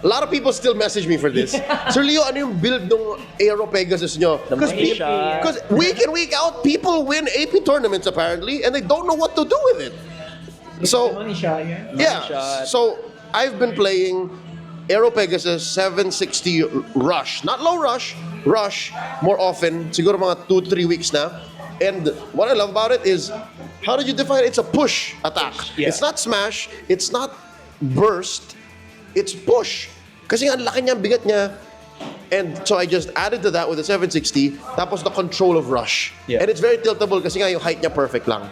A lot of people still message me for this. Sir Leo, ano yung build ng Aero Pegasus nyo? Because week in, week out, people win AP tournaments apparently, and they don't know what to do with it. So, yeah. So, I've been playing Aero Pegasus 760 Rush. Not low Rush, Rush more often. Siguro mga 2-3 weeks na. And what I love about it is, how did you define it? It's a push attack. Yeah. It's not smash, it's not burst, it's push. Kasi ang laki niya, bigat niya. And so I just added to that with the 760, tapos the control of rush. Yeah. And it's very tiltable kasi nga yung height niya perfect lang.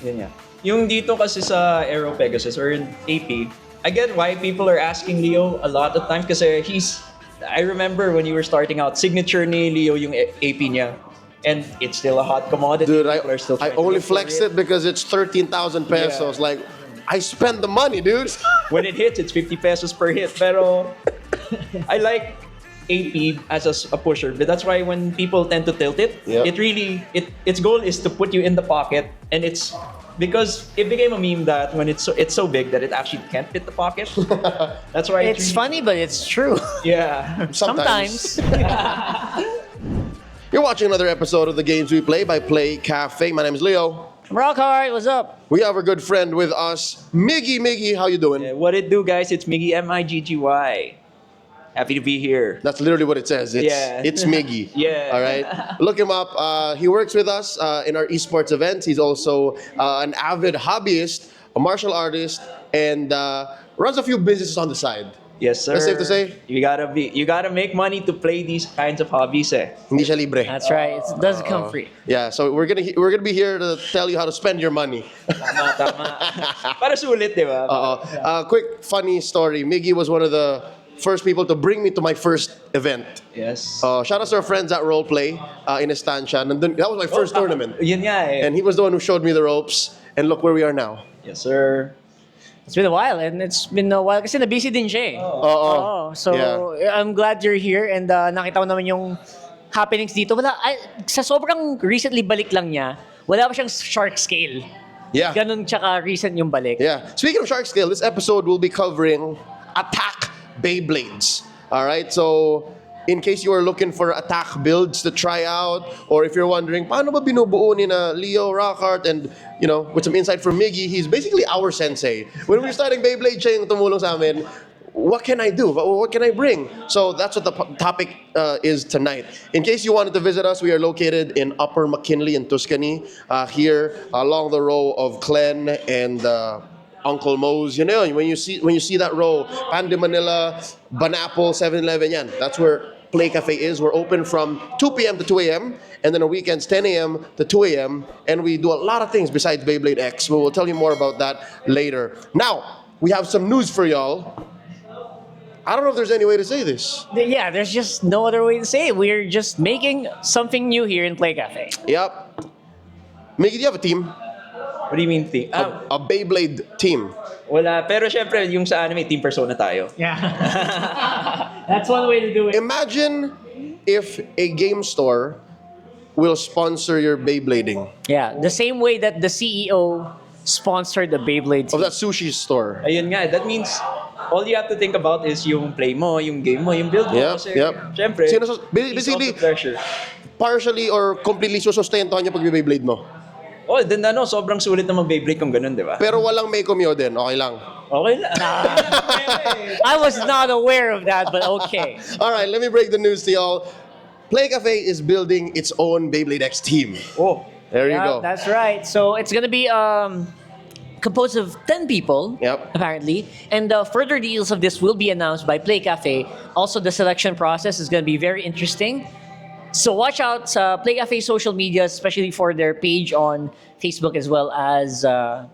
Yan. Yung dito kasi sa Aero Pegasus or in AP, I get why people are asking Leo a lot of times kasi I remember when you were starting out, signature ni Leo yung AP niya. And it's still a hot commodity. Dude, I only flexed it because it's 13,000 pesos. Yeah. Like, I spend the money, dude. When it hits, it's 50 pesos per hit. Pero I like AP as a pusher. But that's why when people tend to tilt it, its goal is to put you in the pocket. And it's because it became a meme that when it's so big that it actually can't fit the pocket. That's why it's funny, but it's true. Yeah. Sometimes. You're watching another episode of the Games We Play by Playcafe. My name is Leo. Rockhart, what's up? We have our good friend with us, Miggy. Miggy, how you doing? Yeah, what it do, guys? It's Miggy, Miggy. Happy to be here. That's literally what it says. It's Miggy. Yeah. All right. Look him up. He works with us in our esports events. He's also an avid hobbyist, a martial artist, and runs a few businesses on the side. Yes, sir. That's safe to say? You gotta make money to play these kinds of hobbies, eh. Hindi siya libre. That's right. It doesn't come free. Yeah, so we're gonna be here to tell you how to spend your money. Tama. Para sulit, di ba? Quick funny story. Miggy was one of the first people to bring me to my first event. Yes. Shout out to our friends at Roleplay in Estancia. That was my first tournament. Yun nga, eh. And he was the one who showed me the ropes. And look where we are now. Yes, sir. It's been a while, and it's been a while kasi na-busy din siya eh. So, I'm glad you're here, and nakita ko naman yung happenings dito. Sa sobrang recently balik lang niya, wala pa siyang shark scale. Yeah. Ganun tsaka recent yung balik. Yeah. Speaking of shark scale, this episode will be covering Attack Beyblades. All right, so in case you are looking for attack builds to try out, or if you're wondering, paano ba binubuo ni na Leo, Rockhart, and with some insight from Miggy, he's basically our sensei. When we're starting Beyblade, siya yung tumulong sa amin. What can I do? What can I bring? So that's what the topic is tonight. In case you wanted to visit us, we are located in Upper McKinley in Tuscany, here along the row of Clen and Uncle Mo's. When you see that row, Pande Manila, Banapple, 7-Eleven, yan. That's where Playcafe is. We're open from 2 p.m. to 2 a.m. and then on weekends 10 a.m. to 2 a.m. and we do a lot of things besides Beyblade X. We'll tell you more about that later. Now, we have some news for y'all. I don't know if there's any way to say this. Yeah, there's just no other way to say it. We're just making something new here in Playcafe. Yep. Miggy, do you have a team? What do you mean team? A Beyblade team. Wala. Pero syempre, yung sa anime, Team Persona tayo. Yeah. That's one way to do it. Imagine if a game store will sponsor your Beyblading. Yeah, the same way that the CEO sponsored the Beyblade of that sushi store. Ayun nga, that means all you have to think about is yung play mo, yung game mo, yung build mo. Yep. Syempre, basically, partially or completely susustentuhan niya pag Beyblade mo. Oh, then sobrang sulit na mag-Beyblade kung ganun, di ba? Pero walang may kumyo din, okay lang. Okay lang. I was not aware of that, but okay. All right, let me break the news to y'all. Playcafe is building its own Beyblade X team. Oh, there you go. That's right. So it's gonna be composed of 10 people, apparently, and further details of this will be announced by Playcafe. Also, the selection process is gonna be very interesting. So watch out sa Playcafe social media, especially for their page on Facebook as well as I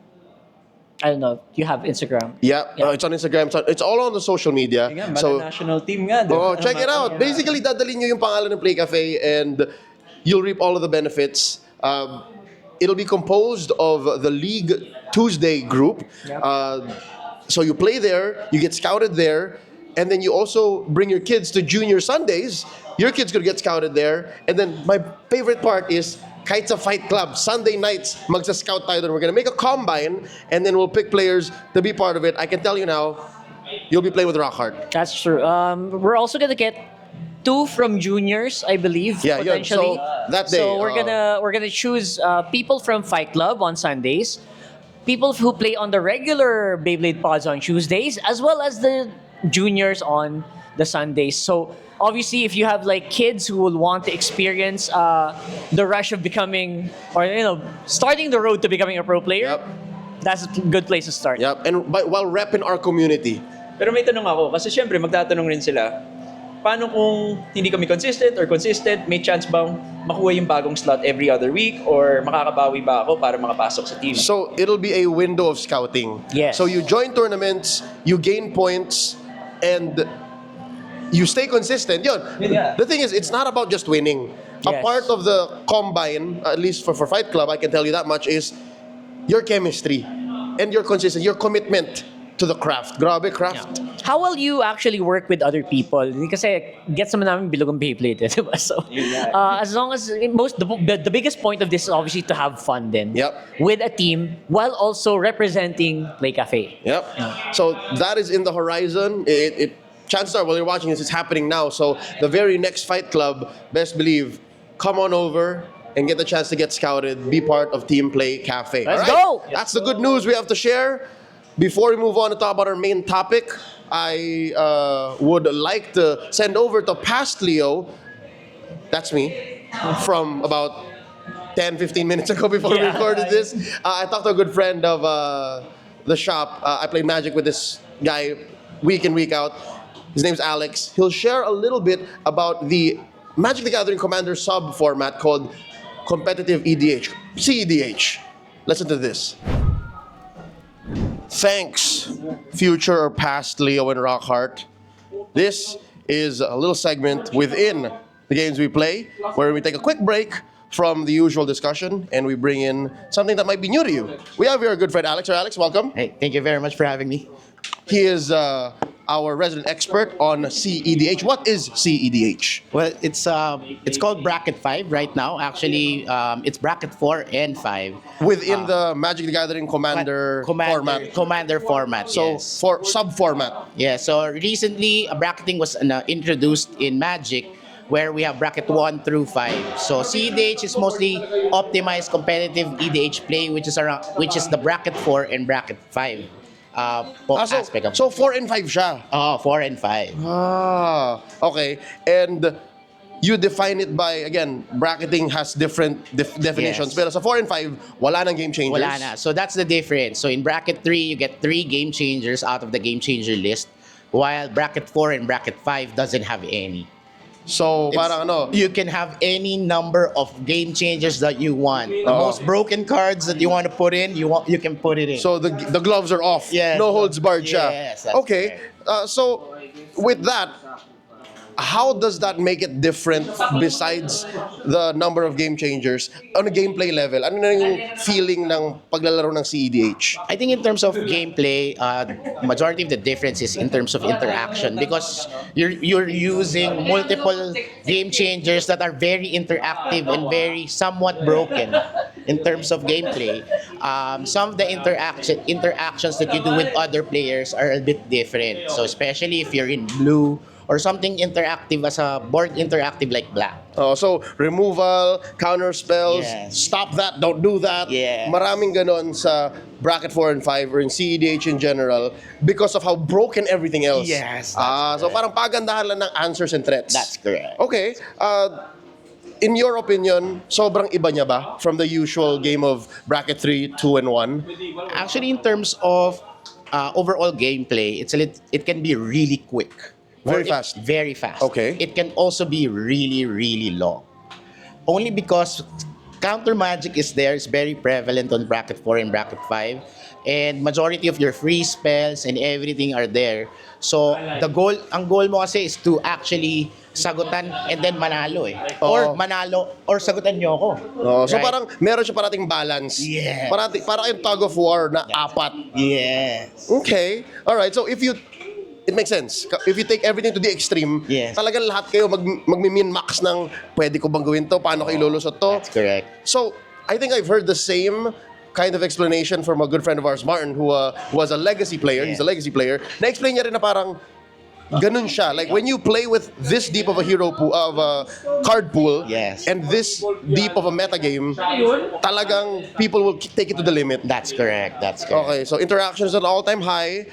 don't know. You have Instagram? Yeah. It's on Instagram. It's all on the social media. So national team nga. Check it out. Basically, dadalhin nyo yung pangalan ng Playcafe and you'll reap all of the benefits. It'll be composed of the League Tuesday group. So you play there, you get scouted there, and then you also bring your kids to Junior Sundays. Your kids could get scouted there. And then my favorite part is kahit sa Fight Club, Sunday nights, magsa-scout tayo doon. We're gonna make a combine, and then we'll pick players to be part of it. I can tell you now, you'll be playing with Rockhart. That's true. We're also gonna get 2 from juniors, I believe. Yeah, potentially. So that day. So we're gonna choose people from Fight Club on Sundays, people who play on the regular Beyblade pods on Tuesdays, as well as the juniors on the Sundays. So obviously, if you have like kids who will want to experience the rush of becoming, or starting the road to becoming a pro player, that's a good place to start. Yep, and while repping our community. Pero may tanong ako, kasi syempre magtatanong rin sila, paano kung hindi kami consistent or consistent, may chance bang makuha yung bagong slot every other week or makakabawi ba ako para makapasok sa team? So it'll be a window of scouting. Yes. So you join tournaments, you gain points, and you stay consistent. Yeah. The thing is, it's not about just winning. A Yes. part of the combine, at least for Fight Club, I can tell you that much, is your chemistry and your consistency, your commitment to the craft. Grabe, craft. How will you actually work with other people? Kasi gets naman namin bilog ang Beyblade, diba? So, as long as the biggest point of this is obviously to have fun then. Yep. With a team while also representing Playcafe. Yep. So that is in the horizon. Chances are, while you're watching this, it's happening now. So the very next Fight Club, best believe, come on over and get the chance to get scouted, be part of Team Playcafe. Let's All go! That's the good news we have to share. Before we move on to talk about our main topic, I would like to send over to past Leo, that's me, from about 10, 15 minutes ago before we recorded this. I talked to a good friend of the shop. I play Magic with this guy week in, week out. His name's Alex. He'll share a little bit about the Magic the Gathering Commander sub-format called Competitive EDH, CEDH. Listen to this. Thanks, future or past Leo and Rockhart. This is a little segment within the games we play where we take a quick break from the usual discussion and we bring in something that might be new to you. We have here a good friend, Alex. Alex, welcome. Hey, thank you very much for having me. He is our resident expert on CEDH. What is CEDH? Well, it's called Bracket 5 right now. Actually, it's Bracket 4 and 5. Within the Magic the Gathering Commander format. Commander format, So yes. for sub-format. Yeah, so recently, bracketing was introduced in Magic where we have Bracket 1 through 5. So CEDH is mostly optimized competitive EDH play, which is the Bracket 4 and Bracket 5. Aspect of So 4 and 5 siya. 4 and 5. Okay. And you define it by, again, bracketing has different definitions. Yes. Pero sa 4 and 5, wala nang game changers. Wala na. So that's the difference. So in bracket 3, you get 3 game changers out of the game changer list, while bracket 4 and bracket 5 doesn't have any. So parang ano, You can have any number of game changers that you want. The most broken cards that you want to put in, you can put it in. so the gloves are off. Yes. No holds barred siya. Yes, that's Okay. So with that, how does that make it different besides the number of game changers on a gameplay level? Ano na yung feeling ng paglalaro ng CEDH? I think in terms of gameplay, majority of the difference is in terms of interaction because you're using multiple game changers that are very interactive and very somewhat broken in terms of gameplay. Some of the interactions that you do with other players are a bit different. So especially if you're in blue, or something interactive as a board interactive like black. So removal, counter spells, Yes. stop that, don't do that. Yes. Maraming ganon sa bracket 4 and 5 or in CEDH in general because of how broken everything else. Yes, So parang pagandahan lang ng answers and threats. That's correct. Okay. In your opinion, sobrang iba niya ba from the usual game of bracket 3, 2, and 1? Actually, in terms of overall gameplay, it can be really quick. Very fast. Very fast. Okay. It can also be really, really long. Only because counter magic is there, is very prevalent on bracket 4 and bracket 5. And majority of your free spells and everything are there. So, ang goal mo kasi is to actually sagutan and then manalo eh. Or manalo, or sagutan nyo ako. So Right? parang meron siya parating balance. Yes. Parang yung tug of war na apat. Yes. Okay. Alright. So it makes sense. If you take everything to the extreme, Yes. talagang lahat kayo magmi-min-max ng pwede ko bang gawin to, paano ko ilulusot to. That's correct. So, I think I've heard the same kind of explanation from a good friend of ours, Martin, who was a legacy player. He's a legacy player. Na-explain niya rin na parang ganun siya. Like when you play with this deep of a hero pool, of a card pool, and this deep of a meta game, talagang people will take it to the limit. That's correct. That's correct. Okay, so interaction is at an all-time high.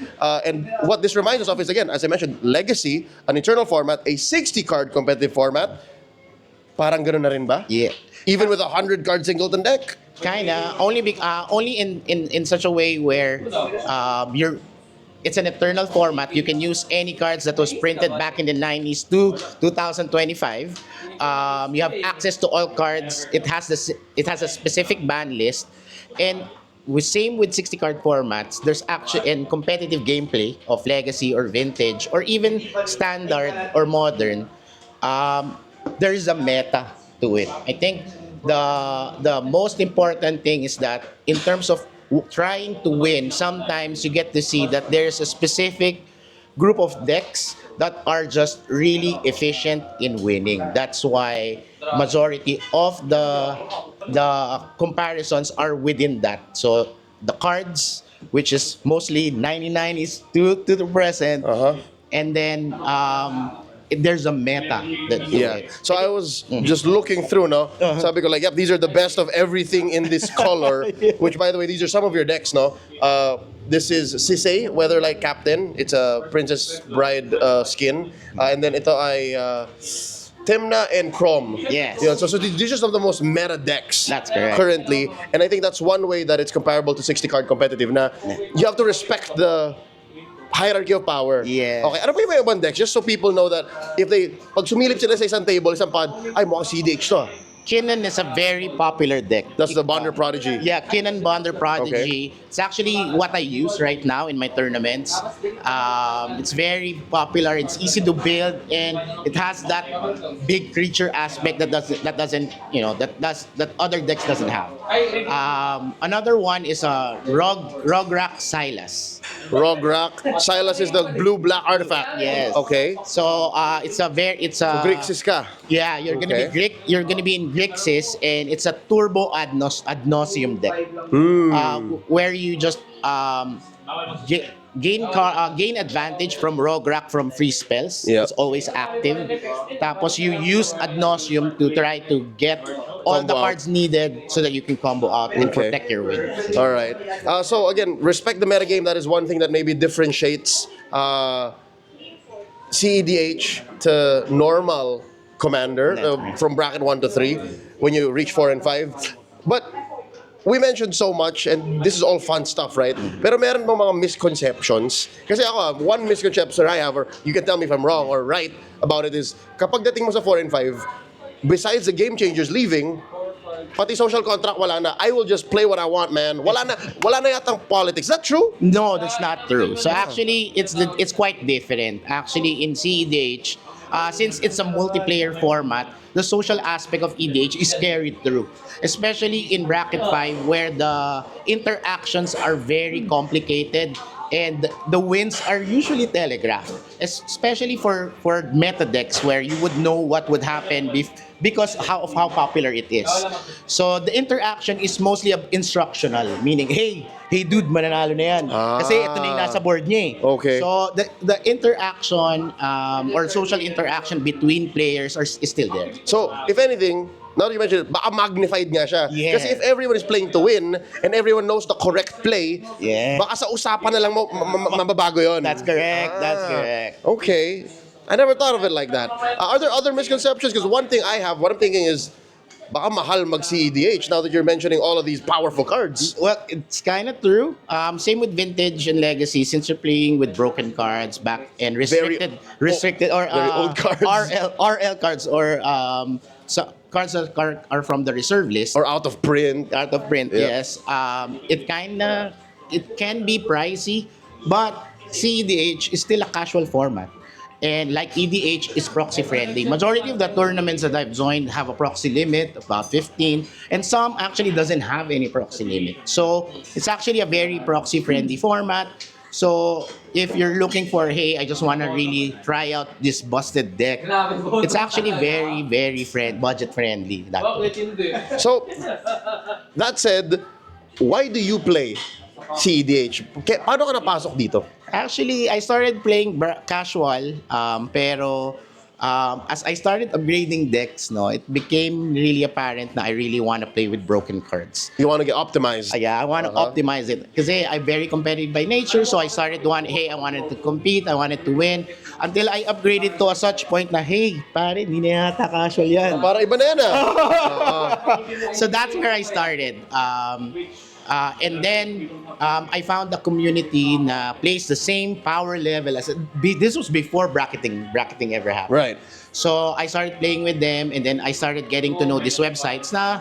And what this reminds us of is, again, as I mentioned, Legacy, an eternal format, a 60-card competitive format. Parang ganun na rin ba? Yeah. Even with a 100-card singleton deck? Kinda. Only in such a way where it's an eternal format. You can use any cards that was printed back in the 90s to 2025. You have access to all cards. It has a specific ban list, and same with 60-card formats. There's actually in competitive gameplay of Legacy or Vintage or even Standard or Modern. There is a meta to it. I think the most important thing is that in terms of trying to win, sometimes you get to see that there's a specific group of decks that are just really efficient in winning. That's why majority of the comparisons are within that. So the cards, which is mostly 99 is to the present, and then there's a meta that So I was just looking through, no? Sabi ko like, yep, these are the best of everything in this color. Which, by the way, these are some of your decks, no? This is Sisei, Weatherlight Captain. It's a Princess Bride skin. And then ito ay Timna and Chrome. Yes. Yeah, so these are some of the most meta decks. That's correct. Currently. And I think that's one way that it's comparable to 60-card competitive. Na you have to respect the hierarchy of power. Yeah. Okay, ano pa yung ibang decks? Just so people know that pag sumilip sila sa isang table, isang pod, ay mukhang CEDH to. Kinnan is a very popular deck. That's the Bonder Prodigy. Yeah, Kinnan Bonder Prodigy. Okay. It's actually what I use right now in my tournaments. It's very popular. It's easy to build, and it has that big creature aspect that other decks doesn't have. Another one is a Rograk Silas. Rograk. Silas is the blue-black artifact. Yes. Okay. So it's a Grixis ka. Yeah, you're gonna be You're gonna be in Grixis, and it's a turbo ad nauseam deck, where you just gain advantage from Rograk from free spells. Yeah. It's always active. Tapos you use ad nauseam to try to get all Combo the out. cards needed so that you can combo out and Okay. protect your win. All right. So again, respect the metagame. That is one thing that maybe differentiates CEDH to normal Commander from bracket 1 to 3 when you reach 4 and 5. But we mentioned so much, and this is all fun stuff, right? Pero meron bang mga misconceptions? Kasi ako, one misconception I have, or you can tell me if I'm wrong or right about it, is kapag dating mo sa 4 and 5, besides the game changers leaving, pati social contract wala na. I will just play what I want, man. Wala na yatang politics. Is that true? No, that's not true. So actually, it's quite different. Actually, in CEDH, since it's a multiplayer format, the social aspect of EDH is carried through. Especially in bracket 5, where the interactions are very complicated and the wins are usually telegraphed. Especially for meta decks, where you would know what would happen because of how popular it is. So the interaction is mostly instructional, meaning, hey dude, mananalo na yan. Kasi ito na yung nasa board niya eh. Okay. So the interaction or social interaction between players is still there. So, if anything, now that you mentioned it, baka magnified nga siya. Yeah. Kasi if everyone is playing to win and everyone knows the correct play, baka sa usapan na lang mababago yun. That's correct. That's correct. Okay. I never thought of it like that. Are there other misconceptions? Because one thing I have, what I'm thinking is, baka mahal mag-CEDH now that you're mentioning all of these powerful cards. Well, it's kind of true. Same with Vintage and Legacy, since you're playing with broken cards back and restricted or very old cards. RL cards or cards that are from the reserve list Or out of print. out of print. Yeah. Yes, it can be pricey, but CEDH is still a casual format. And like EDH is proxy friendly. Majority of the tournaments that I've joined have a proxy limit, about 15, and some actually doesn't have any proxy limit. So it's actually a very proxy friendly format. So if you're looking for, hey, I just want to really try out this busted deck, it's actually very, very budget friendly. So, that said, why do you play CEDH? Paano ka napasok dito? Actually, I started playing casual, pero as I started upgrading decks, no, it became really apparent that I really want to play with broken cards. You want to get optimized? Yeah, I want to optimize it. Kasi I'm very competitive by nature, so I started I wanted to compete, I wanted to win, until I upgraded to a such point na, hey, pare, hindi na yata casual yan. Para iba na yan So that's where I started. And then I found a community na plays the same power level as this was before bracketing ever happened. Right. So I started playing with them, and then I started getting to know these websites na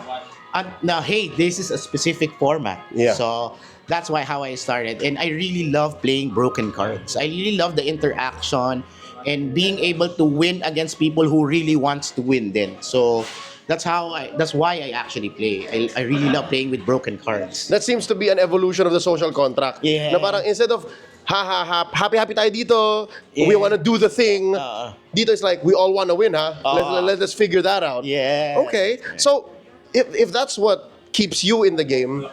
hey, this is a specific format. Yeah. So that's how I started, and I really love playing broken cards. I really love the interaction and being able to win against people who really wants to win. Then so. That's why I actually play. I really love playing with broken cards. That seems to be an evolution of the social contract. Yeah. Na parang instead of happy tayo dito, we want to do the thing. Dito is like we all want to win, ha? Let us figure that out. Yeah. Okay. So if that's what keeps you in the game,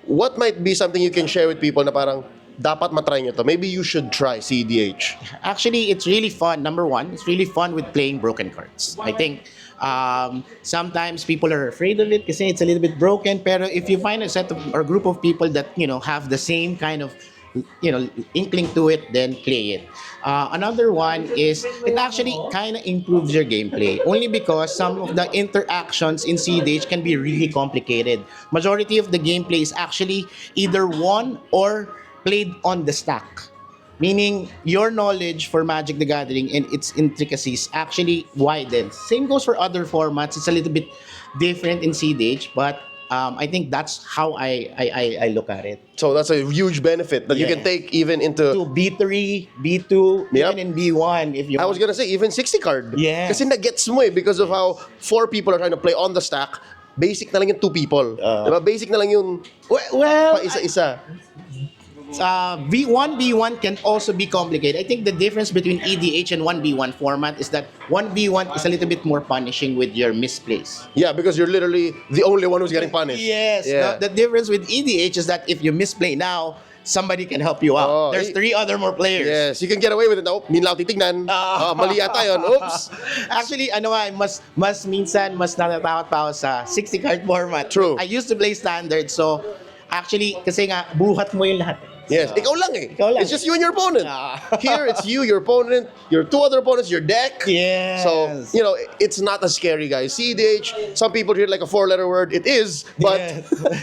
what might be something you can share with people na parang dapat matry nyo to? Maybe you should try CEDH. Actually, it's really fun. Number one, it's really fun with playing broken cards. I think sometimes people are afraid of it kasi it's a little bit broken. Pero if you find a set of or group of people that have the same kind of inkling to it, then play it. Another one is it actually kind of improves your gameplay only because some of the interactions in CEDH can be really complicated. Majority of the gameplay is actually either won or played on the stack. Meaning, your knowledge for Magic the Gathering and its intricacies actually widens. Same goes for other formats. It's a little bit different in CEDH, but I think that's how I look at it. So that's a huge benefit that you can take even into To B3, B2, even in B1 if you I was gonna say even 60 card. Yeah. Kasi na-gets mo because of how 4 people are trying to play on the stack. Basic na lang yung 2 people. Diba? Basic na lang yung well, pa isa-isa. V1 can also be complicated. I think the difference between EDH and 1v1 format is that 1v1 is a little bit more punishing with your misplays. Yeah, because you're literally the only one who's getting punished. Yes. Yeah. The difference with EDH is that if you misplay now, somebody can help you out. There's 3 other more players. Yes, you can get away with it. Oh, minlaw titignan. Mali yata yun. Oops. Actually, mas minsan, mas natatakot pa ako sa 60 card format. True. I used to play standard, so actually, kasi nga, buhat mo yung lahat. Yes, ikaw lang eh. Ikaw lang. It's just you and your opponent. Here, it's you, your opponent, your 2 other opponents, your deck. Yes. So, it's not as scary, guys. CEDH, some people treat it like a 4-letter word. It is, but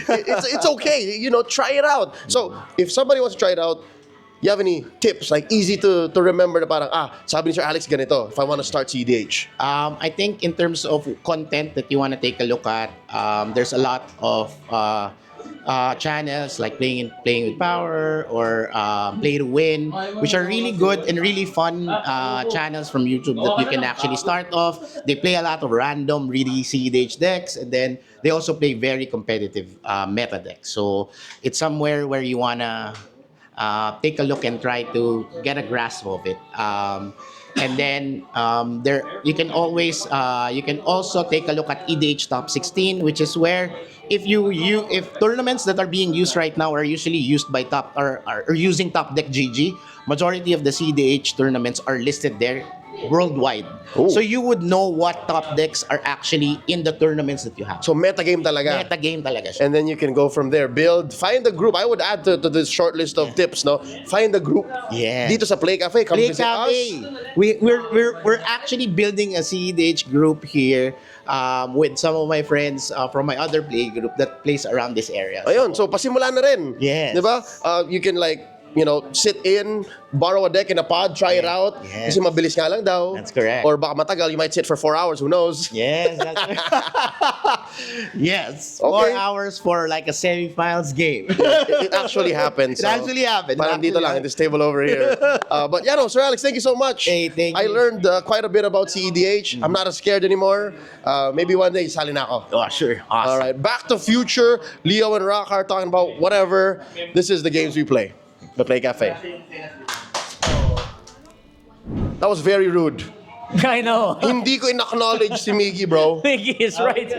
it's okay. Try it out. So, if somebody wants to try it out, you have any tips, like easy to remember na parang, sabi ni Sir Alex ganito, if I want to start CEDH? I think in terms of content that you want to take a look at, there's a lot of channels like playing with power or play to win, which are really good and really fun channels from YouTube that you can actually start off. They play a lot of random really CEDH decks, and then they also play very competitive meta decks. So it's somewhere where you wanna take a look and try to get a grasp of it. And then you can also take a look at EDH Top 16, which is where if tournaments that are being used right now are usually used by top or are using Top Deck GG, majority of the CEDH tournaments are listed there worldwide. Ooh. So you would know what top decks are actually in the tournaments that you have. So metagame talaga. Metagame talaga siya. And then you can go from there. Find a group. I would add to this short list of tips, no? Find a group. Yeah. Dito sa Playcafe. Come visit us. We're actually building a CEDH group here with some of my friends from my other play group that plays around this area. Ayun, so pasimula na rin. Yes. Diba? You can sit in, borrow a deck in a pod, try it out. Yes. Kasi mabilis nga lang daw. That's correct. Or baka matagal, you might sit for 4 hours, who knows? Yes, that's right. Yes. Okay. 4 hours for like a semi-finals game. It actually happens. It actually happened. Parang dito lang, in this table over here. But Sir Alex, thank you so much. Hey, thank I you. learned quite a bit about CEDH. I'm not as scared anymore. Maybe one day, sali na ako. Oh, sure. Awesome. All right, back to future. Leo and Rockhart talking about whatever. This is the games we play. The Playcafe. That was very rude. I know. Hindi ko in-acknowledge si Miggy, bro. Miggy is right.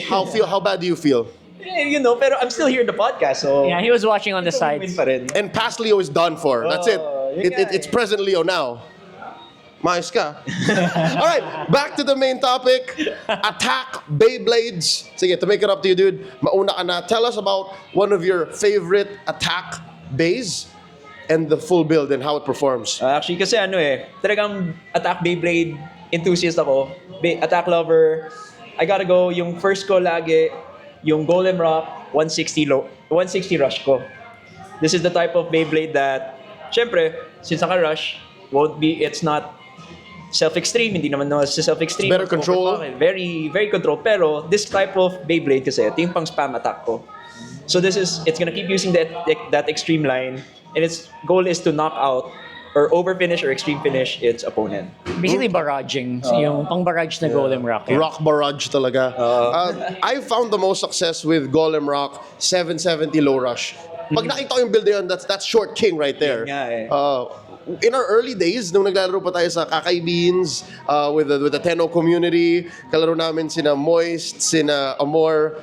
How bad do you feel? You know, pero I'm still here in the podcast, so... Yeah, he was watching on the ito win sides. pa rin. And past Leo is done for. That's it. yun nga It's present Leo now. Maayos ka. Alright, back to the main topic. Attack Beyblades. Sige, to make it up to you, dude. Mauna ka na. Tell us about one of your favorite attack bays and the full build and how it performs. Actually, kasi talagang Attack Beyblade enthusiast ako. Attack lover. I gotta go, yung first ko lagi, yung Golem Rock 160 rush ko. This is the type of Beyblade that, syempre, since naka-rush, it's not self-extreme, hindi naman sa self-extreme. Better control. Very, very controlled. Pero this type of Beyblade kasi, ito yung pang spam attack ko. So it's gonna keep using that extreme line, and its goal is to knock out or over finish or extreme finish its opponent. Basically barraging. Yung pang barrage na Golem Rock. Yeah. Rock barrage talaga. I found the most success with Golem Rock 770 low rush. Pag nakita ko yung build na yun, that's short king right there. Yun nga In our early days, nung naglalaro pa tayo sa Kakay Beans, with the Tenno community, kalaro namin sina Moist, sina Amor,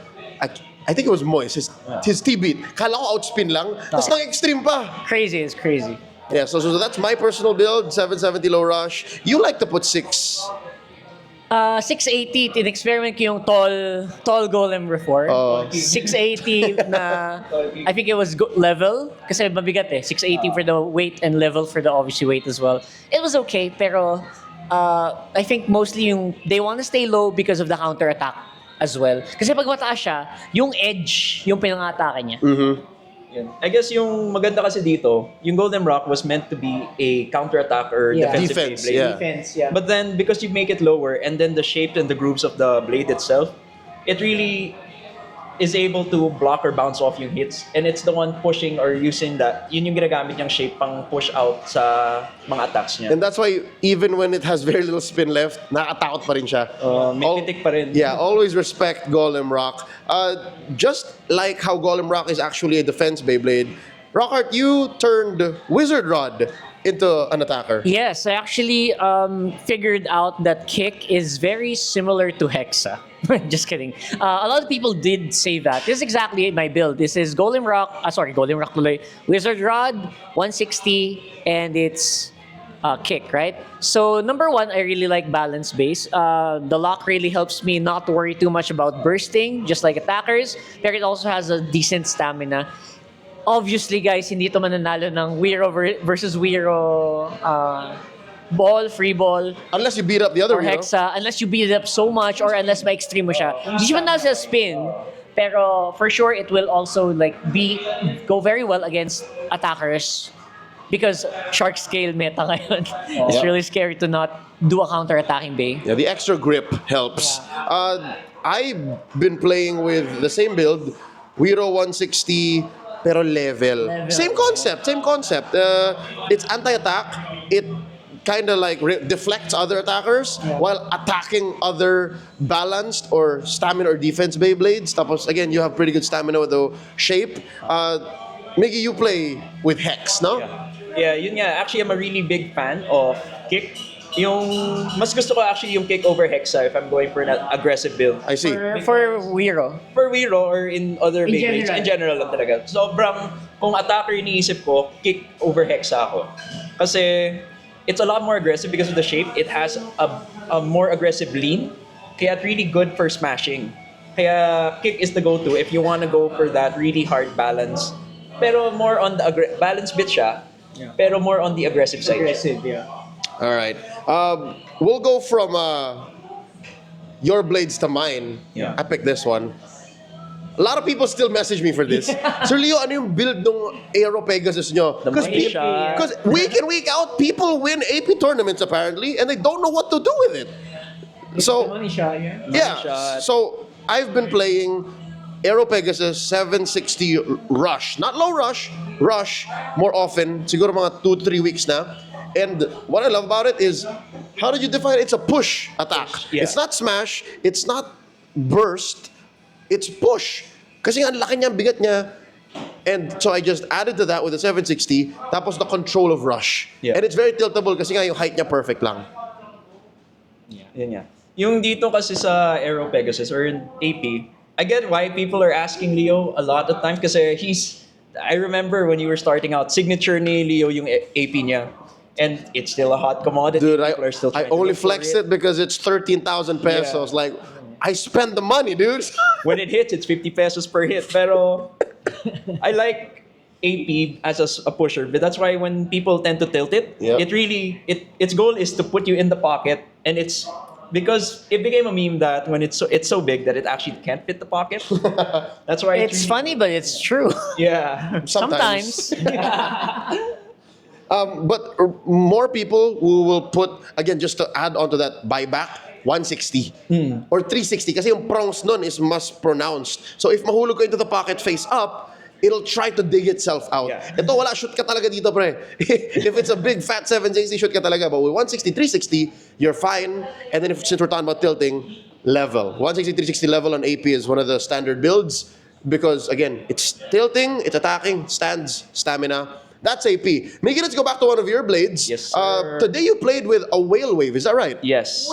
I think it was Moist, his T-beat. Kala ko outspin lang, tapos nang-extreme pa. Crazy, it's crazy. Yeah, so that's my personal build, 770 low rush. You like to put 680, in-experiment ko yung tall golem before. 680 na, I think it was level, kasi mabigat 680 for the weight and level for the obviously weight as well. It was okay, pero I think mostly they want to stay low because of the counter attack as well. Kasi pag mataas siya, yung edge, yung pinang-atake niya. I guess yung maganda kasi dito, yung Golden Rock was meant to be a counter-attack or defensive Defense, blade. yeah. Defense, yeah. But then, because you make it lower, and then the shape and the grooves of the blade itself, it really is able to block or bounce off yung hits. And it's the one pushing or using that. Yun yung ginagamit niyang shape pang push out sa mga attacks niya. And that's why even when it has very little spin left, nakatakot pa rin siya. Mitik pa rin. Yeah, always respect Golem Rock. Just like how Golem Rock is actually a defense Beyblade, Rockhart, you turned Wizard Rod into an attacker. Yes, I actually figured out that Kick is very similar to Hexa. Just kidding. A lot of people did say that. This is exactly my build. This is Golem Rock, tuloy. Wizard Rod, 160, and it's Kick, right? So number one, I really like balance base. The lock really helps me not worry too much about bursting, just like attackers. But it also has a decent stamina. Obviously, guys, hindi ito mananalo ng Weiro versus Weiro free ball, Unless you beat up the other or Weiro. Hexa, unless you beat it up so much or unless ma-extreme mo siya. Hindi siya manalo sa spin, pero for sure, it will also go very well against attackers because Shark Scale meta ngayon. It's really scary to not do a counter-attacking bay. Yeah, the extra grip helps. I've been playing with the same build, Weiro 160, pero level. Same concept. It's anti-attack. It kind of deflects other attackers while attacking other balanced or stamina or defense Beyblades. Tapos again, you have pretty good stamina with the shape. Miggy, you play with Hex, no? Yeah, yun nga. Actually, I'm a really big fan of Kick. Mas gusto ko actually yung Kick over Hexa if I'm going for an aggressive build. I see. For Weiro. For Weiro or in other Beyblades, general. in general lang talaga. Sobrang, kung attacker iniisip ko, Kick over Hexa ako. Kasi, it's a lot more aggressive because of the shape. It has a more aggressive lean. Kaya it's really good for smashing. Kaya Kick is the go-to if you want to go for that really hard balance. Pero more on the balance bit siya, pero more on the aggressive side. All right. We'll go from your blades to mine. Yeah. I picked this one. A lot of people still message me for this. Sir Leo, ano yung build ng Aero Pegasus nyo? Because week in, week out, people win AP tournaments apparently, and they don't know what to do with it. So, yeah. So, I've been playing Aero Pegasus 760 Rush. Not low rush, Rush more often. Siguro mga 2-3 weeks na. And what I love about it is, how did you define it? It's a push attack. Yeah. It's not smash, it's not burst, it's push. Kasi ang laki niya, ang bigat niya. And so I just added to that with the 760, tapos the control of rush. Yeah. And it's very tiltable kasi nga yung height niya perfect lang. Yun nga. Yung dito kasi sa Aero Pegasus or in AP, I get why people are asking Leo a lot of times kasi I remember when you were starting out, signature ni Leo yung AP niya. And it's still a hot commodity. Dude, People are still I trying to only look for flexed it because it's 13,000 pesos. Yeah. Like, I spend the money, dude. When it hits, it's 50 pesos per hit. Pero I like AP as a pusher, but that's why when people tend to tilt it, its goal is to put you in the pocket, and it's because it became a meme that when it's so big that it actually can't fit the pocket. That's why It's funny, but it's true. Yeah. Sometimes. But more people who will put, again, just to add on to that, buyback, 160 or 360 kasi yung prongs nun is mas pronounced. So if mahulog ka into the pocket face up, it'll try to dig itself out. Yeah. Ito, wala, shoot ka talaga dito, pre. If it's a big fat 7JC, shoot ka talaga. But with 160, 360, you're fine. And then since we're talking about tilting, level. 160, 360 level on AP is one of the standard builds because, again, it's tilting, it's attacking, stands, stamina. That's AP. Miggy, let's go back to one of your blades. Yes, sir. Today you played with a whale wave, is that right? Yes.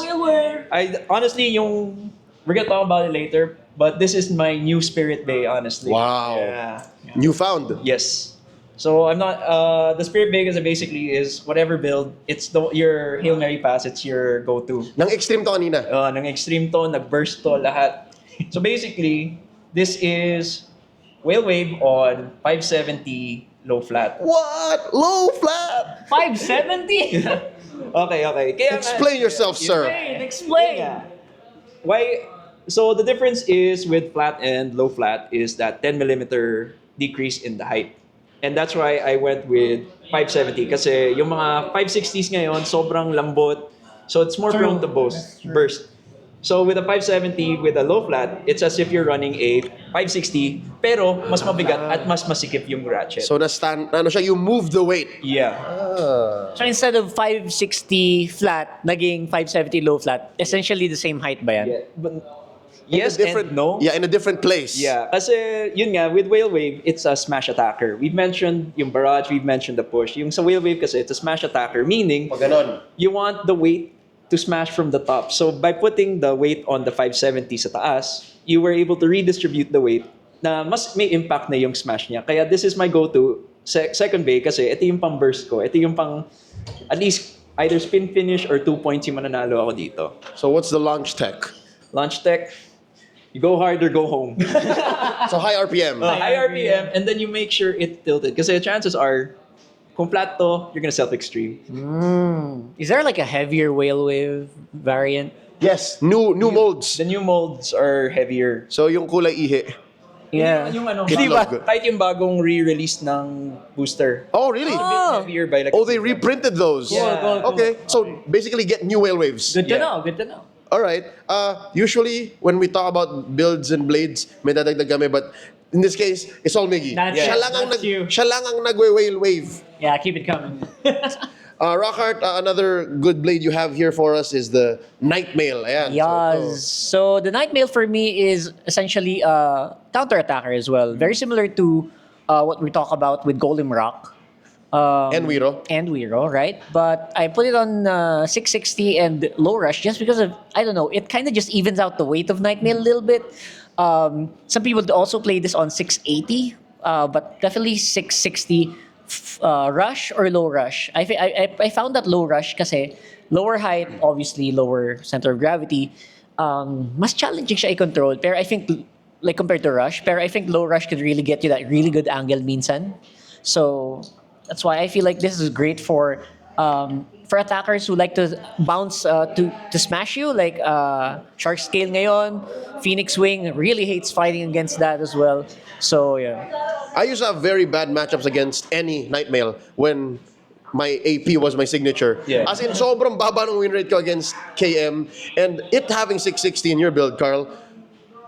Honestly, we're gonna talk about it later, but this is my new Spirit Bay, honestly. Wow. Yeah. Newfound. Yes. So I'm not the Spirit Bay basically is whatever build, it's your Hail Mary pass, it's your go-to. Nang extreme to kanina. Ng extreme to, nag-burst to, lahat. So basically, this is Whale Wave on 570 low flat. What? Low flat? 570? Okay. Kaya Explain yourself, sir. Explain. Yeah. Why? So the difference is with flat and low flat is that 10 millimeter decrease in the height. And that's why I went with 570 kasi yung mga 560s ngayon sobrang lambot. So it's more prone to burst. So with a 570 with a low flat, it's as if you're running a 560 pero mas mabigat at mas masikip yung ratchet. So you move the weight. Yeah. So instead of 560 flat, naging 570 low flat, essentially the same height ba yan? Yeah. But yes and no. Yeah, in a different place. Yeah, kasi yun nga, with Whale Wave, it's a smash attacker. We've mentioned yung barrage, we've mentioned the push. Yung sa Whale Wave kasi, it's a smash attacker, meaning Pag ganon. you want the weight to smash from the top. So by putting the weight on the 570 sa taas, you were able to redistribute the weight na mas may impact na yung smash niya. Kaya this is my go-to second bay kasi ito yung pang burst ko. Ito yung pang at least either spin finish or 2 points yung mananalo ako dito. So what's the launch tech? Launch tech, you go hard or go home. So high RPM. High RPM, and then you make sure it tilted. Kasi chances are, kung flat to, you're gonna self-extreme. Is there like a heavier whale wave variant? Yes, new molds. The new molds are heavier. So yung kulay ihi. Yeah. Yung ano, Itlog. kahit yung bagong re-release ng booster. Oh, really? Oh. Heavier by like Oh, they reprinted those. Yeah. Cool. Okay, so basically get new whale waves. Good to Yeah. know. Good to know. All right. Usually, when we talk about builds and blades, may dadagdag kami, but in this case, it's all Miggy. That's Siya it. lang ang That's you. siya lang ang nagwe-whale wave. Yeah, keep it coming. Rockhart, another good blade you have here for us is the Nightmail. Ayan. Yes. So the Nightmail for me is essentially a counter-attacker as well. Very similar to what we talk about with Golem Rock. And Wiro. And Wiro, right? But I put it on 660 and low rush just because of, I don't know, it kind of just evens out the weight of Nightmail a little bit. Some people also play this on 680, but definitely 660 rush or low rush. I found that low rush kasi lower height, obviously lower center of gravity, mas challenging siya i-control. Pero I think, like compared to rush, pero I think low rush could really get you that really good angle minsan. So that's why I feel like this is great for attackers who like to bounce to smash you, like Shark Scale ngayon, Phoenix Wing really hates fighting against that as well. So yeah. I used to have very bad matchups against any Nightmail when my AP was my signature. Yeah. As in, sobrang baba ng win rate ko against KM, and it having 660 in your build, Carl,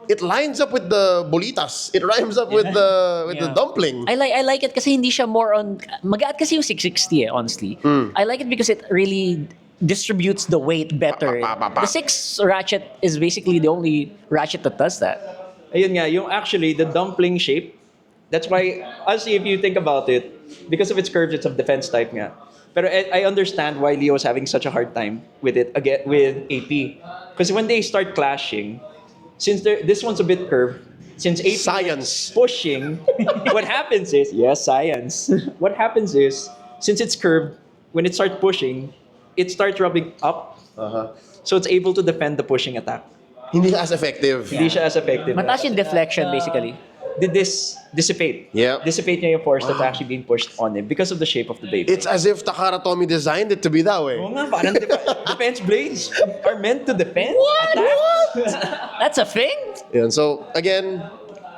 it lines up with the bolitas. It rhymes up with the dumpling. I like it kasi hindi siya more on mag-add kasi yung 660 honestly. I like it because it really distributes the weight better. The 6 ratchet is basically the only ratchet that does that. Ayun nga, yung actually, the dumpling shape, that's why, honestly, if you think about it, because of its curves, it's of defense type nga. Pero I understand why Leo's having such a hard time with it again with AP. Because when they start clashing, since this one's a bit curved, since AP Science. pushing, what happens is, yes, science. What happens is, since it's curved, when it starts pushing, it starts rubbing up. So it's able to defend the pushing attack. Hindi siya as effective. Hindi siya as effective. Mataas yung deflection, basically. Did this dissipate? Yep. Dissipate niya yung force that's actually being pushed on him because of the shape of the Beyblade. It's as if Takara Tomy designed it to be that way. Oo nga, parang defense blades are meant to defend. What? Attack. That's a thing? Yun, so again,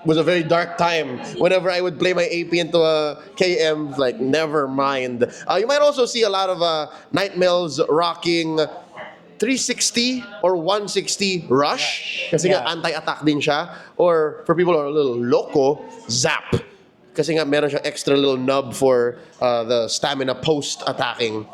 was a very dark time. Whenever I would play my AP into a KM, like never mind. You might also see a lot of Nightmails rocking 360 or 160 rush. Kasi nga anti-attack din siya. Or for people who are a little loco, zap. Kasi nga meron siyang extra little nub for the stamina post-attacking.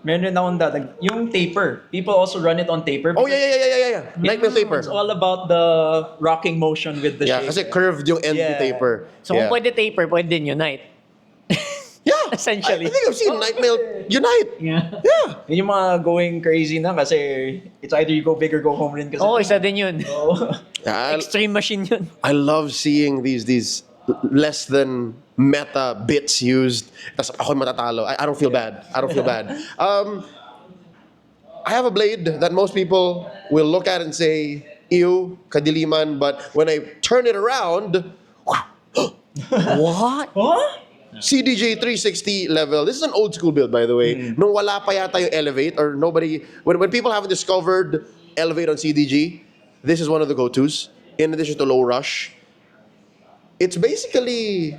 Meron rin akong yung taper. People also run it on taper. Oh, yeah. Nightmail taper. It's all about the rocking motion with the shape. Kasi curved yung end ni taper. So kung pwede taper, pwede din unite. Yeah. Essentially. I think I've seen Nightmail unite. Yeah. Yun yung mga going crazy na kasi it's either you go big or go home rin kasi. Oo, isa din yun. Yeah, Extreme machine yun. I love seeing these less than meta bits used. Tapos ako matatalo. I don't feel bad. I don't feel bad. I have a blade that most people will look at and say, ew, kadiliman. But when I turn it around, What? CDJ 360 level. This is an old school build, by the way. Nung wala pa yata yung Elevate, or nobody, when people haven't discovered Elevate on CDG, this is one of the go-tos. In addition to low rush, it's basically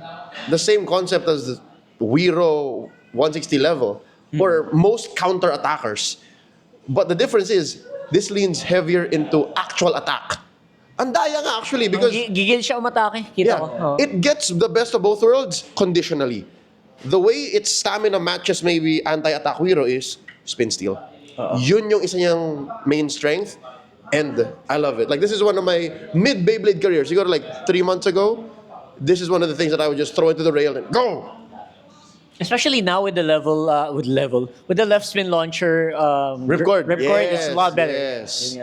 the same concept as the Wiro 160 level, or most counter attackers. But the difference is, this leans heavier into actual attack. Andaya nga actually, because Gigil siya umatake. Kita ko. Oo. it gets the best of both worlds conditionally. The way its stamina matches maybe anti-attack Wiro is spin steal. Yun yung isa niyang main strength, and I love it. Like, this is one of my mid Beyblade careers. You got like 3 months ago. This is one of the things that I would just throw into the rail and go. Especially now with the with the left spin launcher, Ripcord. Ripcord is a lot better. Yes.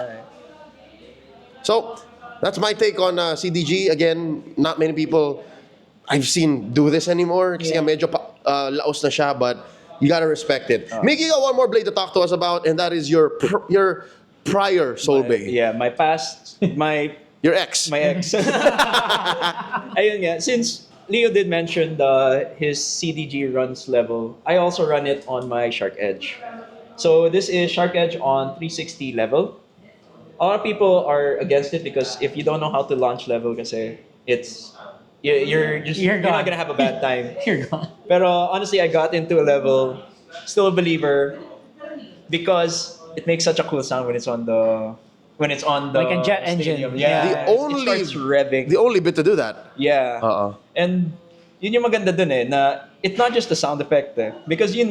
So, that's my take on CDG. Again, not many people I've seen do this anymore. Kasi nga medyo laos na siya, but you gotta respect it. Miggy, got one more blade to talk to us about, and that is your prior Soul Bay. Yeah, my past, Your ex. my ex. Ayun nga, since Leo did mention his CDG runs level, I also run it on my Shark Edge. So this is Shark Edge on 360 level. A lot of people are against it because if you don't know how to launch level, kasi you're not gonna have a bad time. You're gone. Pero honestly, I got into a level, still a believer, because it makes such a cool sound when it's on the Like a jet engine. stadium. Yeah, The it starts revving. The only bit to do that. Yeah. Uh-uh. And yun yung maganda dun na it's not just the sound effect because you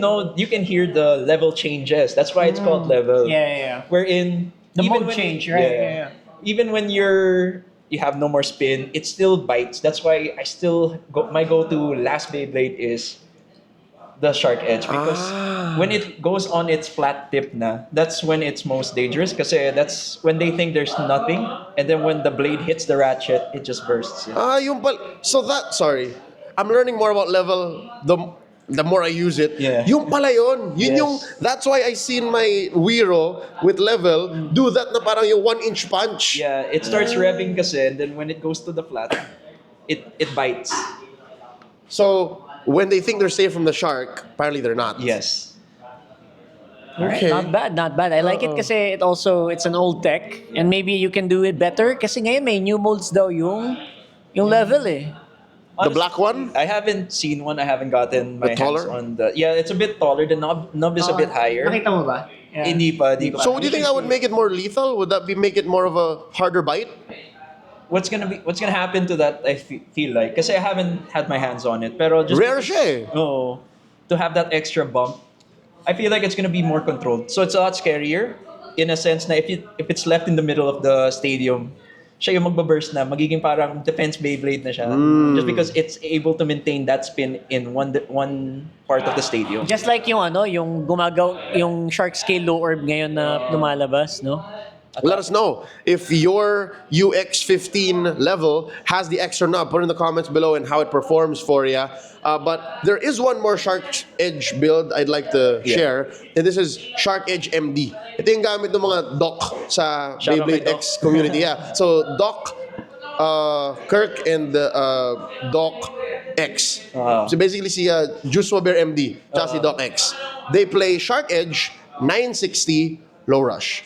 can hear the level changes. That's why it's called level. Yeah. Wherein The even mode when- change, right? Yeah. Even when you have no more spin, it still bites. That's why my go-to last Beyblade is the Shark Edge, because when it goes on its flat tip that's when it's most dangerous, kasi that's when they think there's nothing, and then when the blade hits the ratchet, it just bursts. Sorry. I'm learning more about level the more I use it. Yeah. Yung pala yun. Yes. That's why I seen my Wiro with level do that na parang yung 1-inch punch. Yeah, it starts revving kasi, and then when it goes to the flat, it bites. So, when they think they're safe from the shark, apparently they're not. Yes. Okay. Not bad. I like it kasi it's an old tech, and maybe you can do it better kasi ngayon may new molds daw yung level eh. The black one? I haven't seen one. I haven't gotten my The taller? hands on the... Yeah, it's a bit taller. The knob is a bit higher. Nakita mo ba? Yeah. Hindi pa. Di ko So, pa. do you think that would make it more lethal? Would that make it more of a harder bite? What's gonna happen to that? I feel like, kasi I haven't had my hands on it. Pero just Rare siya eh. No, to have that extra bump, I feel like it's gonna be more controlled. So it's a lot scarier in a sense na if it's left in the middle of the stadium, siya yung magbaburst na, magiging parang defense Beyblade na siya. Just because it's able to maintain that spin in one part of the stadium. Just like yung gumagaw yung shark scale low orb ngayon na lumalabas, no? Let us know if your UX15 level has the extra knob. Put in the comments below and how it performs for you. But there is one more Shark Edge build I'd like to share. And this is Shark Edge MD. Ito yung gamit ng mga doc sa Shout out Beyblade kay X community. Yeah. So Doc, Kirk, and Doc X. So basically si Juice Bear MD tsaka si Doc X. They play Shark Edge 960 low rush.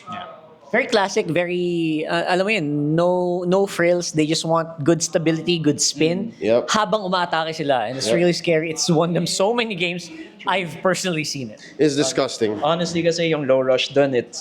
Very classic, very, alam mo yun, no frills. They just want good stability, good spin. Yep. Habang umaatake sila. And it's really scary. It's won them so many games. I've personally seen it. It's disgusting. Honestly, kasi yung low rush dun, it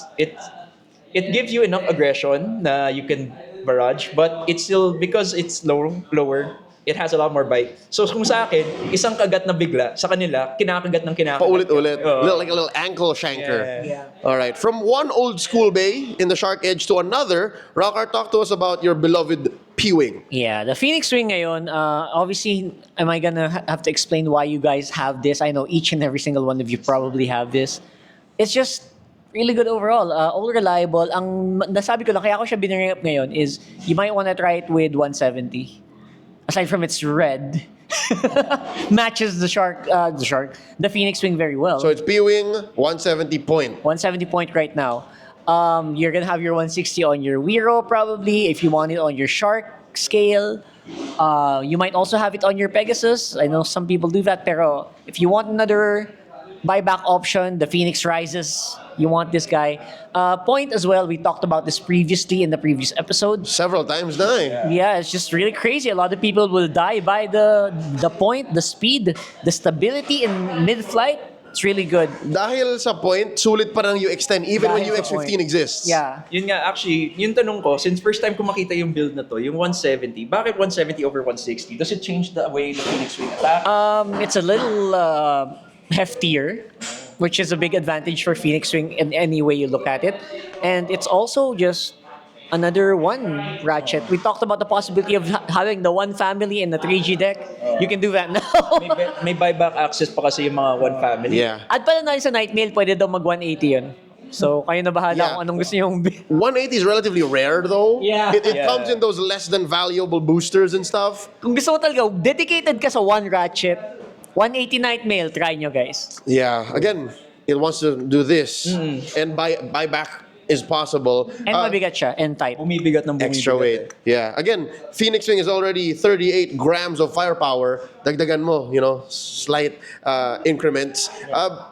gives you enough aggression na you can barrage, but it's still, because it's lower, it has a lot more bite. So kung sa akin, isang kagat na bigla, sa kanila, kinakagat ng kinakagat. Paulit-ulit. Like a little ankle shanker. Yeah. All right. From one old school bay in the Shark Edge to another, Rockhart, talk to us about your beloved P-Wing. Yeah, the Phoenix Wing ngayon, obviously, am I gonna have to explain why you guys have this? I know each and every single one of you probably have this. It's just really good overall. All reliable. Ang nasabi ko lang, kaya ako siya binring up ngayon is you might wanna try it with 170. Aside from its red, matches the Phoenix Wing very well. So it's P-Wing, 170 point. 170 point right now. You're gonna have your 160 on your Wiro probably if you want it on your Shark scale. You might also have it on your Pegasus. I know some people do that, pero if you want another buyback option, the Phoenix Rises, you want this guy. Point as well, we talked about this previously in the previous episode. Several times na eh. Yeah, it's just really crazy. A lot of people will die by the point, the speed, the stability in mid-flight. It's really good. Dahil sa point, sulit pa ng UX10 even when Dahil sa UX15 point. exists. Yeah. Yun nga, actually, yung tanong ko, since first time ko makita yung build na to, yung 170, bakit 170 over 160? Does it change the way the Phoenix Wing attack? It's a little heftier, which is a big advantage for Phoenix Wing in any way you look at it. And it's also just another one ratchet. We talked about the possibility of having the one family in the 3G deck. You can do that now. May buyback access pa kasi yung mga one family. Yeah. At pala na sa Nightmail, pwede daw mag 180 yun. So, kayo na bahala Yeah. kung anong gusto nyo. 180 is relatively rare though. Yeah. It Yeah. comes in those less than valuable boosters and stuff. Kung gusto mo talaga, dedicated ka sa one ratchet, 180 Nightmail, try nyo guys. Yeah. Again, it wants to do this. And buyback is possible. And mabigat siya, and tight. Bumibigat ng bumibigat. Extra weight. Yeah. Again, Phoenix Wing is already 38 grams of firepower. Dagdagan mo, slight increments.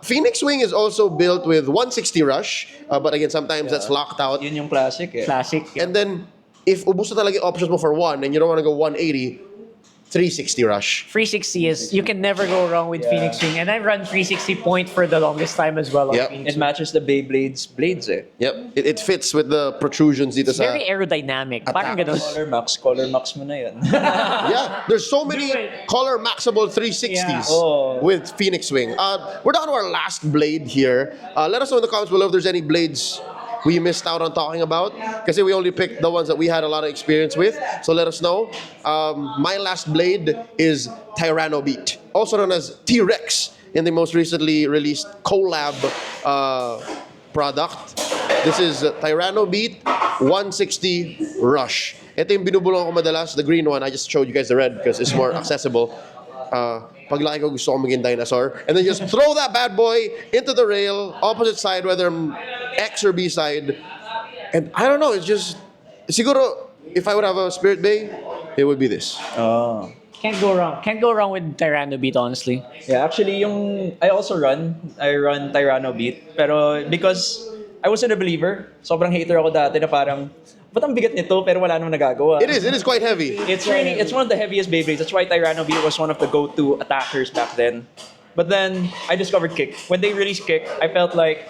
Phoenix Wing is also built with 160 rush. But again, sometimes that's locked out. Yun yung classic eh. Classic. And then, if ubus na talaga yung options mo for 1 and you don't want to go 180, 360 rush. 360 is, you can never go wrong with Phoenix Wing. And I run 360 point for the longest time as well on Yep. Phoenix It matches the Beyblade's blades eh. Yep. It fits with the protrusions dito It's sa... very aerodynamic. Parang Attack. ganun. Color max mo na yan. Yeah, there's so many Do it. color maxable 360s Yeah. Oh. with Phoenix Wing. We're down to our last blade here. Let us know in the comments below if there's any blades we missed out on talking about. Because we only picked the ones that we had a lot of experience with. So let us know. My last blade is Tyranno Beat, also known as T-Rex in the most recently released collab product. This is Tyranno Beat 160 Rush. Ito yung binubulong ko madalas, the green one. I just showed you guys the red because it's more accessible. Paglaki ko gusto ko maging dinosaur. And then just throw that bad boy into the rail, opposite side, whether X or B side. And I don't know, it's just... Siguro, if I would have a Spirit Bay, it would be this. Oh. Can't go wrong. Can't go wrong with Tyranno Beat, honestly. Yeah, actually, I run Tyranno Beat. Pero because I wasn't a believer, sobrang hater ako dati na parang, ba't ang bigat nito pero wala namang nagagawa? It is quite heavy. It's one of the heaviest Beyblades. That's why Tyranno Beat was one of the go-to attackers back then. But then, I discovered Kick. When they released Kick, I felt like,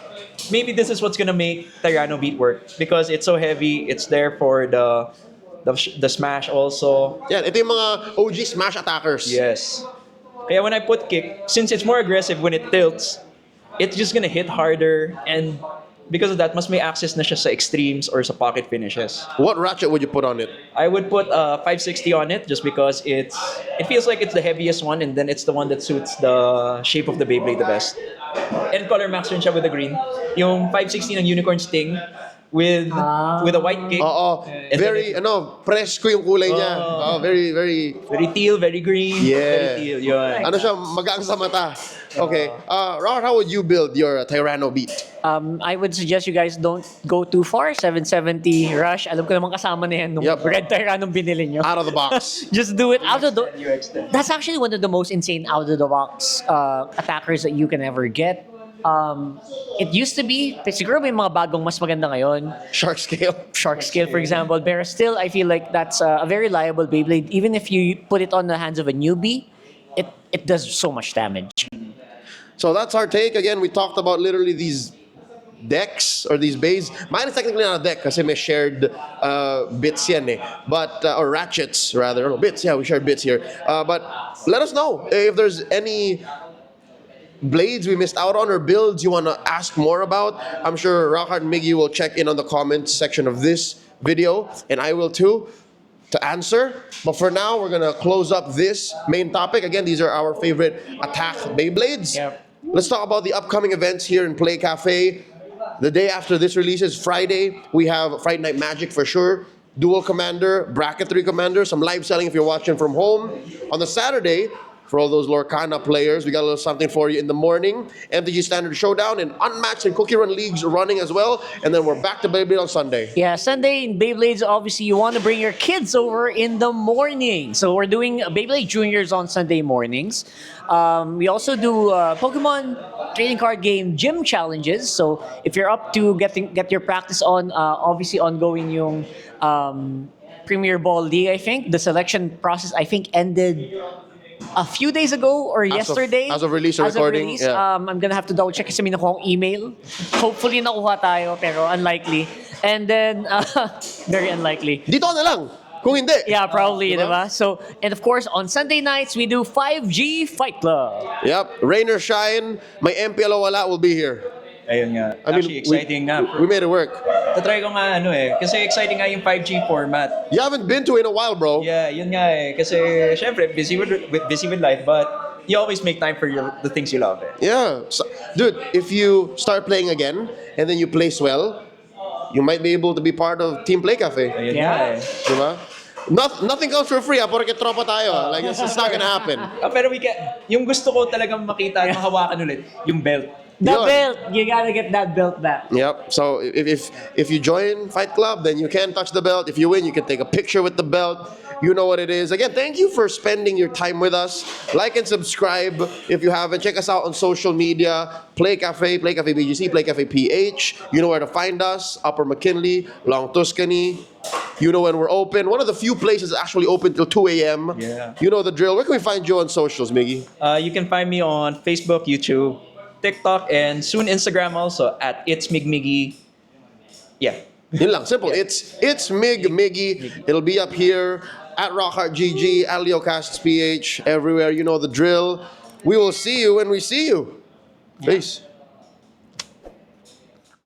maybe this is what's gonna make Tyranno Beat work. Because it's so heavy, it's there for the smash also. Yeah, ito yung mga OG smash attackers. Yes. Kaya when I put Kick, since it's more aggressive when it tilts, it's just gonna hit harder, and because of that, mas may access na siya sa extremes or sa pocket finishes. What ratchet would you put on it? I would put 560 on it just because it feels like it's the heaviest one, and then it's the one that suits the shape of the Beyblade the best. And color max rin siya with the green. Yung 560 ng Unicorn Sting, with a white cake. Oo. And Very, then presko yung kulay niya. Oo. Very, very, very teal, very green. Yeah. Very teal. Yun. ano siya, magaang sa mata. Okay. Robert, how would you build your Tyranno beat? I would suggest you guys don't go too far. 770 rush. Alam ko naman kasama na yan nung Yep. Red Tyranno binili nyo. Out of the box. Just do it out of the... You extend. That's actually one of the most insane out of the box attackers that you can ever get. It used to be, siguro may mga bagong mas maganda ngayon. Shark scale. Shark Scale, for example. But still, I feel like that's a very reliable Beyblade. Even if you put it on the hands of a newbie, it does so much damage. So that's our take. Again, we talked about literally these decks or these bays. Mine is technically not a deck kasi may shared bits yan eh. But, or ratchets rather. No, bits, yeah, we shared bits here. But let us know if there's any blades we missed out on or builds you want to ask more about. I'm sure Rockhart and Miggy will check in on the comments section of this video, and I will too, to answer. But for now, we're gonna close up this main topic. Again, these are our favorite attack Beyblades. Yep. Let's talk about the upcoming events here in Playcafe. The day after this releases, Friday, we have Friday Night Magic for sure. Dual Commander, Bracketry Commander, some live selling if you're watching from home. On the Saturday, for all those Lorcana players, we got a little something for you in the morning. MTG Standard Showdown and Unmatched and Cookie Run Leagues running as well. And then we're back to Beyblade on Sunday. Yeah, Sunday in Beyblades, obviously you want to bring your kids over in the morning. So we're doing Beyblade Juniors on Sunday mornings. We also do Pokemon trading card game gym challenges. So if you're up to get your practice on, obviously ongoing yung Premier Ball League, I think. The selection process, I think, ended a few days ago or yesterday. As of release or recording, yeah. I'm gonna have to double check kasi may nakuha akong email. Hopefully nakuha tayo, pero unlikely. And then, very unlikely. Dito na lang. Kung hindi. Yeah, probably, Diba? diba? So, and of course, on Sunday nights, we do 5G Fight Club. Yep. Rain or shine, may MPLO wala will be here. Ayun nga. I mean, Actually, exciting nga. We made it work. Tatry ko nga kasi exciting nga yung 5G format. You haven't been to in a while, bro. Yeah, yun nga Kasi syempre, busy with life, but you always make time for the things you love Yeah. So, dude, if you start playing again and then you place well, you might be able to be part of Team Playcafe. Ayun Yeah. nga Diba? Nothing comes for free, porque tropa tayo. Like, it's not gonna happen. Pero yung gusto ko talagang makita at mahawakan ulit, yung belt. The Yun. belt! You gotta get that belt back. Yep. So if you join Fight Club, then you can touch the belt. If you win, you can take a picture with the belt. You know what it is. Again, thank you for spending your time with us. Like and subscribe if you haven't. Check us out on social media. Playcafe, playcafebgc, playcafeph. You know where to find us. Upper McKinley, Long Tuscany. You know when we're open. One of the few places actually open till 2 a.m. Yeah. You know the drill. Where can we find you on socials, Miggy? You can find me on Facebook, YouTube, TikTok, and soon Instagram also at It's Miggy. Yeah. Yun lang, simple. It's Miggy. It'll be up here at Rockhart GG, at LeoCasts PH, everywhere. You know the drill. We will see you when we see you. Peace.